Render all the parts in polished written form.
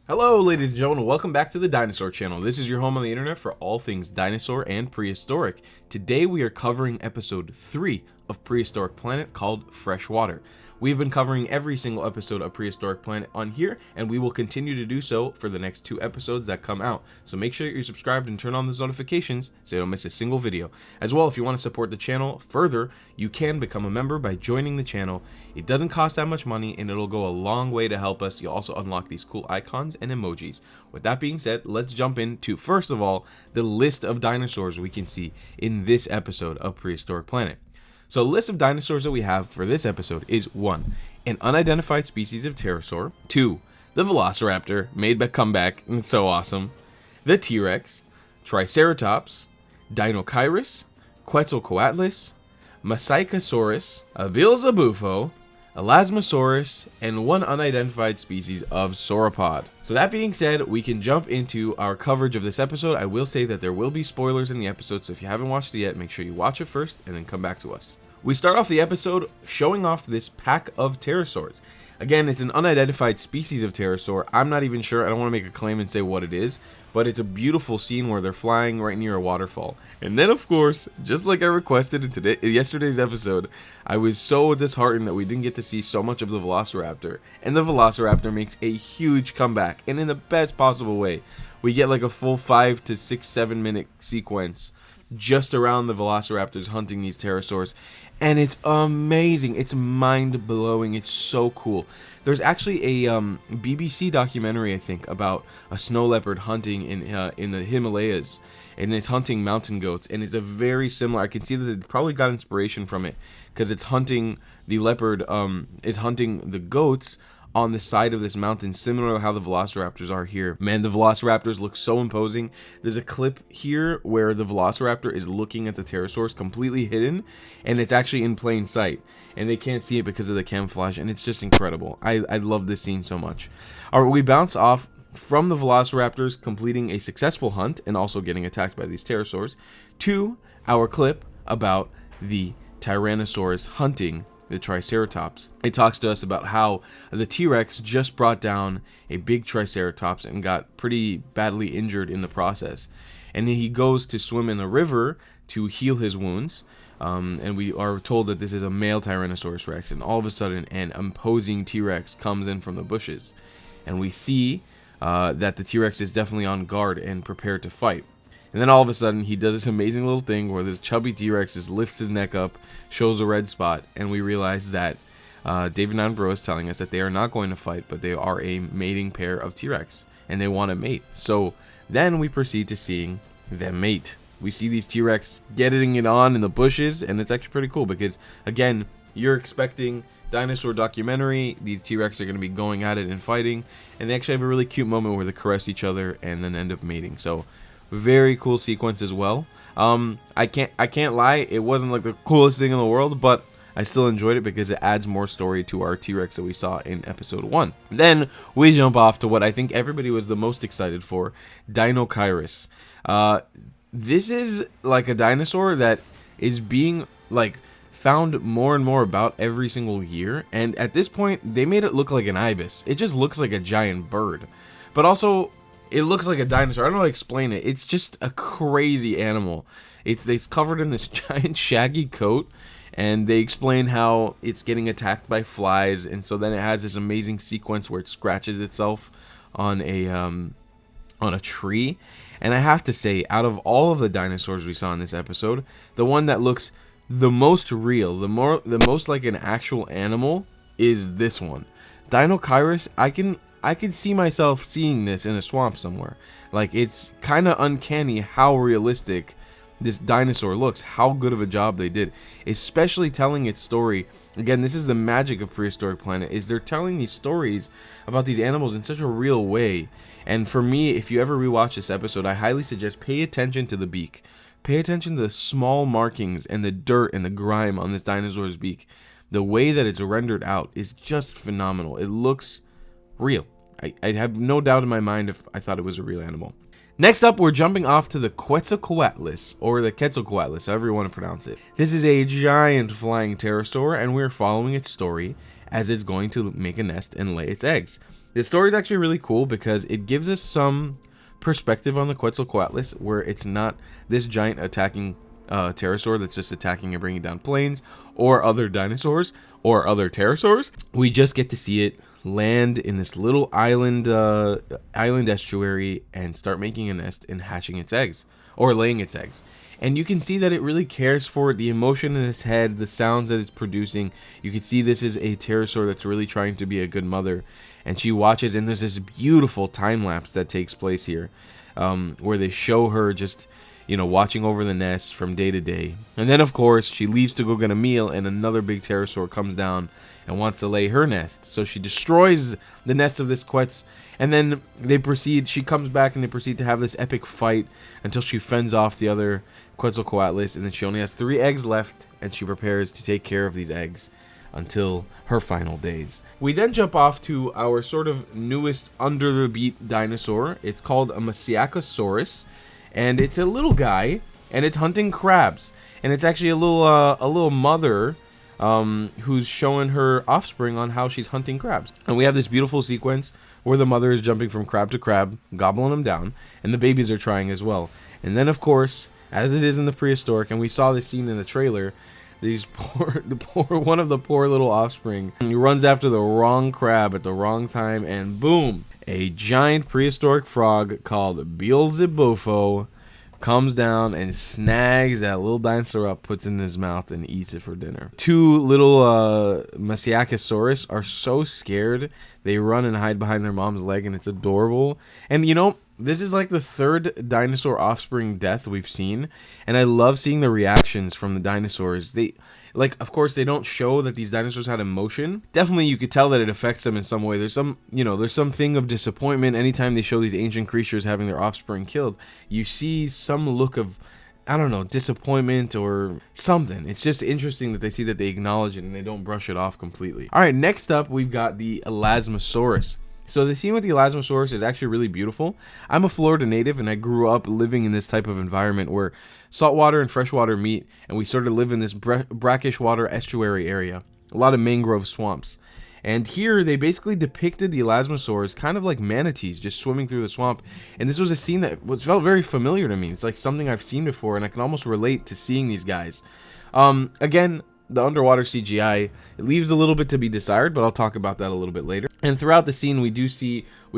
Hello ladies and gentlemen, welcome back to the Dinosaur channel. This is your home on the internet for all things dinosaur and prehistoric. Today we are covering episode 3 of Prehistoric Planet called Freshwater. We've been covering every single episode of Prehistoric Planet on here, and we will continue to do so for the next 2 episodes that come out. So make sure that you're subscribed and turn on those notifications so you don't miss a single video. As well, if you want to support the channel further, you can become a member by joining the channel. It doesn't cost that much money, and it'll go a long way to help us. You'll also unlock these cool icons and emojis. With that being said, let's jump into, first of all, the list of dinosaurs we can see in this episode of Prehistoric Planet. So the list of dinosaurs that we have for this episode is 1. An unidentified species of pterosaur. 2. The velociraptor, made a comeback, it's so awesome. The T-Rex, Triceratops, Dinocyrus, Quetzalcoatlus, Messiakosaurus, Abilzabufo, Elasmosaurus, and 1 unidentified species of sauropod. So that being said, we can jump into our coverage of this episode. I will say that there will be spoilers in the episode, so if you haven't watched it yet, make sure you watch it first and then come back to us. We start off the episode showing off this pack of pterosaurs. Again, it's an unidentified species of pterosaur. I'm not even sure. I don't want to make a claim and say what it is, but it's a beautiful scene where they're flying right near a waterfall. And then, of course, just like I requested in yesterday's episode, I was so disheartened that we didn't get to see so much of the velociraptor. And the velociraptor makes a huge comeback, and in the best possible way. We get like a full 5 to 6, 7 minute sequence just around the velociraptors hunting these pterosaurs, and it's amazing. It's mind-blowing. It's so cool. There's actually a BBC documentary, I think, about a snow leopard hunting in the Himalayas, and it's hunting mountain goats, and it's a very similar. I can see that it probably got inspiration from it because it's hunting the leopard is hunting the goats on the side of this mountain, similar to how the velociraptors are here. Man, the velociraptors look so imposing. There's a clip here where the velociraptor is looking at the pterosaurs completely hidden, and it's actually in plain sight, and they can't see it because of the camouflage, and it's just incredible. I love this scene so much. All right, we bounce off from the velociraptors completing a successful hunt and also getting attacked by these pterosaurs to our clip about the Tyrannosaurus hunting the Triceratops. It talks to us about how the T-Rex just brought down a big Triceratops and got pretty badly injured in the process. And he goes to swim in the river to heal his wounds. And we are told that this is a male Tyrannosaurus Rex. And all of a sudden, an imposing T-Rex comes in from the bushes. And we see that the T-Rex is definitely on guard and prepared to fight. And then all of a sudden, he does this amazing little thing where this chubby T-Rex just lifts his neck up, shows a red spot, and we realize that David Attenborough is telling us that they are not going to fight, but they are a mating pair of T-Rex, and they want to mate. So then we proceed to seeing them mate. We see these T-Rex getting it on in the bushes, and it's actually pretty cool because, again, you're expecting dinosaur documentary. These T-Rex are going to be going at it and fighting, and they actually have a really cute moment where they caress each other and then end up mating. So very cool sequence as well. I can't lie, it wasn't like the coolest thing in the world, but I still enjoyed it because it adds more story to our T-Rex that we saw in episode 1. Then we jump off to what I think everybody was the most excited for, Dinocyrus. This is like a dinosaur that is being like found more and more about every single year, and at this point they made it look like an ibis. It just looks like a giant bird, but also it looks like a dinosaur. I don't know how to explain it. It's just a crazy animal. It's covered in this giant shaggy coat, and they explain how it's getting attacked by flies, and so then it has this amazing sequence where it scratches itself on a tree. And I have to say, out of all of the dinosaurs we saw in this episode, the one that looks the most real, the most like an actual animal is this one. Dinocyrus, I can see myself seeing this in a swamp somewhere. Like, it's kind of uncanny how realistic this dinosaur looks, how good of a job they did, especially telling its story. Again, this is the magic of Prehistoric Planet, is they're telling these stories about these animals in such a real way. And for me, if you ever rewatch this episode, I highly suggest pay attention to the beak. Pay attention to the small markings and the dirt and the grime on this dinosaur's beak. The way that it's rendered out is just phenomenal. It looks real. I have no doubt in my mind if I thought it was a real animal. Next up, we're jumping off to the Quetzalcoatlus, or the Quetzalcoatlus, however you want to pronounce it. This is a giant flying pterosaur, and we're following its story as it's going to make a nest and lay its eggs. This story is actually really cool because it gives us some perspective on the Quetzalcoatlus, where it's not this giant attacking pterosaur that's just attacking and bringing down planes or other dinosaurs or other pterosaurs. We just get to see it land in this little island estuary and start making a nest and hatching its eggs, or laying its eggs. And you can see that it really cares for it, the emotion in its head, the sounds that it's producing. You can see this is a pterosaur that's really trying to be a good mother. And she watches, and there's this beautiful time lapse that takes place here, where they show her just, watching over the nest from day to day. And then, of course, she leaves to go get a meal, and another big pterosaur comes down and wants to lay her nest. So she destroys the nest of this Quetz, and then she comes back and they proceed to have this epic fight until she fends off the other Quetzalcoatlus, and then she only has 3 eggs left, and she prepares to take care of these eggs until her final days. We then jump off to our sort of newest under the beat dinosaur. It's called a Messiakosaurus, and it's a little guy, and it's hunting crabs, and it's actually a little mother who's showing her offspring on how she's hunting crabs. And we have this beautiful sequence where the mother is jumping from crab to crab, gobbling them down, and the babies are trying as well. And then, of course, as it is in the prehistoric, and we saw this scene in the trailer, one of the poor little offspring, he runs after the wrong crab at the wrong time, and boom, a giant prehistoric frog called Beelzebufo comes down and snags that little dinosaur up, puts it in his mouth, and eats it for dinner. 2 little Messiakosaurus are so scared, they run and hide behind their mom's leg, and it's adorable. And this is like the 3rd dinosaur offspring death we've seen, and I love seeing the reactions from the dinosaurs. Of course, they don't show that these dinosaurs had emotion. Definitely, you could tell that it affects them in some way. There's something of disappointment anytime they show these ancient creatures having their offspring killed. You see some look of, disappointment or something. It's just interesting that they acknowledge it and they don't brush it off completely. All right, next up, we've got the Elasmosaurus. So the scene with the Elasmosaurus is actually really beautiful. I'm a Florida native, and I grew up living in this type of environment where saltwater and freshwater meet, and we sort of live in this brackish water estuary area. A lot of mangrove swamps. And here, they basically depicted the Elasmosaurus kind of like manatees just swimming through the swamp. And this was a scene that felt very familiar to me. It's like something I've seen before, and I can almost relate to seeing these guys. Again, the underwater CGI, it leaves a little bit to be desired, but I'll talk about that a little bit later. And throughout the scene, we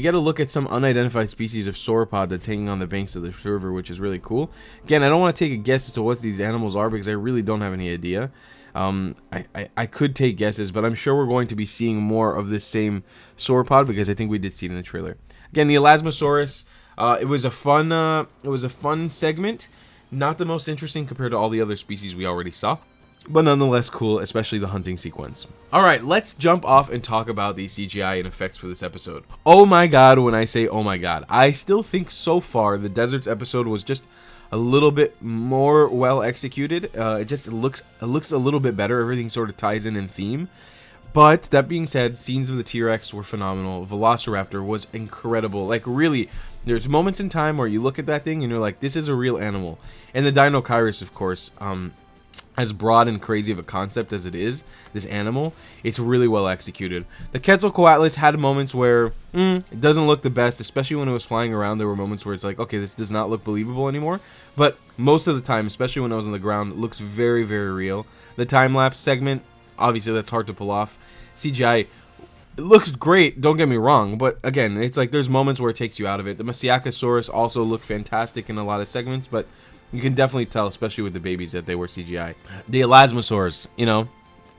get a look at some unidentified species of sauropod that's hanging on the banks of the river, which is really cool. Again, I don't want to take a guess as to what these animals are because I really don't have any idea. I could take guesses, but I'm sure we're going to be seeing more of this same sauropod because I think we did see it in the trailer. Again, the Elasmosaurus, it was a fun segment, not the most interesting compared to all the other species we already saw, but nonetheless cool, especially the hunting sequence. Alright, let's jump off and talk about the CGI and effects for this episode. Oh my god, when I say oh my god, I still think so far the deserts episode was just a little bit more well executed. It looks a little bit better. Everything sort of ties in theme. But that being said, scenes of the T-Rex were phenomenal. Velociraptor was incredible. Like really, there's moments in time where you look at that thing and you're like, this is a real animal. And the Dinocyrus, of course, as broad and crazy of a concept as it is, this animal, it's really well executed. The Quetzalcoatlus had moments where it doesn't look the best, especially when it was flying around. There were moments where it's like, okay, this does not look believable anymore. But most of the time, especially when I was on the ground, it looks very, very real. The time-lapse segment, obviously that's hard to pull off. CGI, it looks great, don't get me wrong, but again, it's like there's moments where it takes you out of it. The Messiakosaurus also looked fantastic in a lot of segments, but you can definitely tell, especially with the babies, that they were CGI. The Elasmosaurus,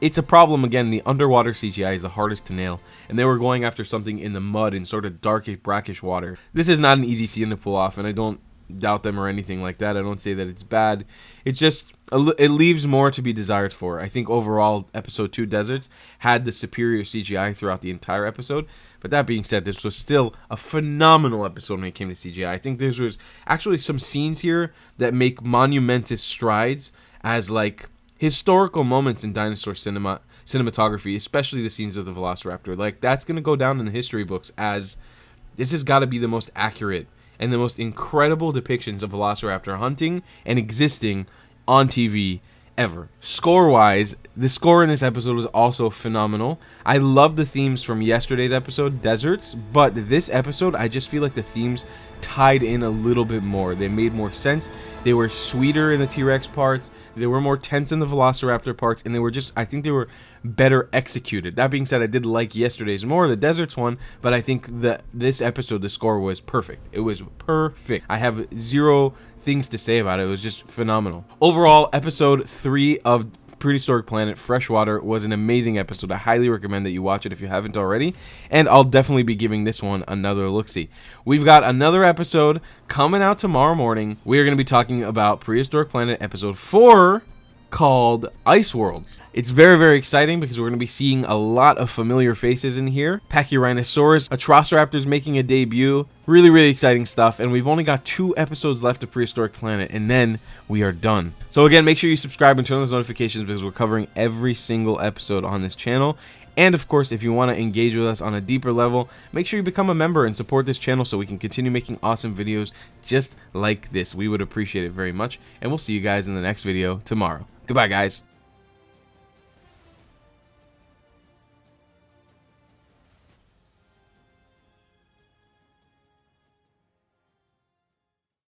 it's a problem. Again, the underwater CGI is the hardest to nail, and they were going after something in the mud in sort of darkish, brackish water. This is not an easy scene to pull off, and I don't doubt them or anything like that. I don't say that it's bad. It's just, it leaves more to be desired for. I think overall, Episode 2 Deserts had the superior CGI throughout the entire episode. But that being said, this was still a phenomenal episode when it came to CGI. I think there was actually some scenes here that make monumentous strides as like historical moments in dinosaur cinematography, especially the scenes of the Velociraptor. Like that's going to go down in the history books as this has got to be the most accurate and the most incredible depictions of Velociraptor hunting and existing on TV ever. Score-wise, the score in this episode was also phenomenal. I love the themes from yesterday's episode, deserts, but this episode, I just feel like the themes tied in a little bit more. They made more sense. They were sweeter in the T-Rex parts. They were more tense in the Velociraptor parts, and they were just, I think they were better executed. That being said, I did like yesterday's more, the deserts one, but I think that this episode, the score was perfect. It was perfect. I have zero things to say about it. It was just phenomenal. Overall, episode 3 of Prehistoric Planet Freshwater was an amazing episode. I highly recommend that you watch it if you haven't already, and I'll definitely be giving this one another look-see. We've got another episode coming out tomorrow morning. We are going to be talking about Prehistoric Planet episode 4 called Ice Worlds. It's very, very exciting because we're going to be seeing a lot of familiar faces in here. Pachyrhinosaurus, Atrociraptors making a debut. Really, really exciting stuff, and we've only got 2 episodes left of Prehistoric Planet, and then we are done. So again, make sure you subscribe and turn on those notifications because we're covering every single episode on this channel. And of course, if you want to engage with us on a deeper level, make sure you become a member and support this channel so we can continue making awesome videos just like this. We would appreciate it very much, and we'll see you guys in the next video tomorrow. Goodbye, guys.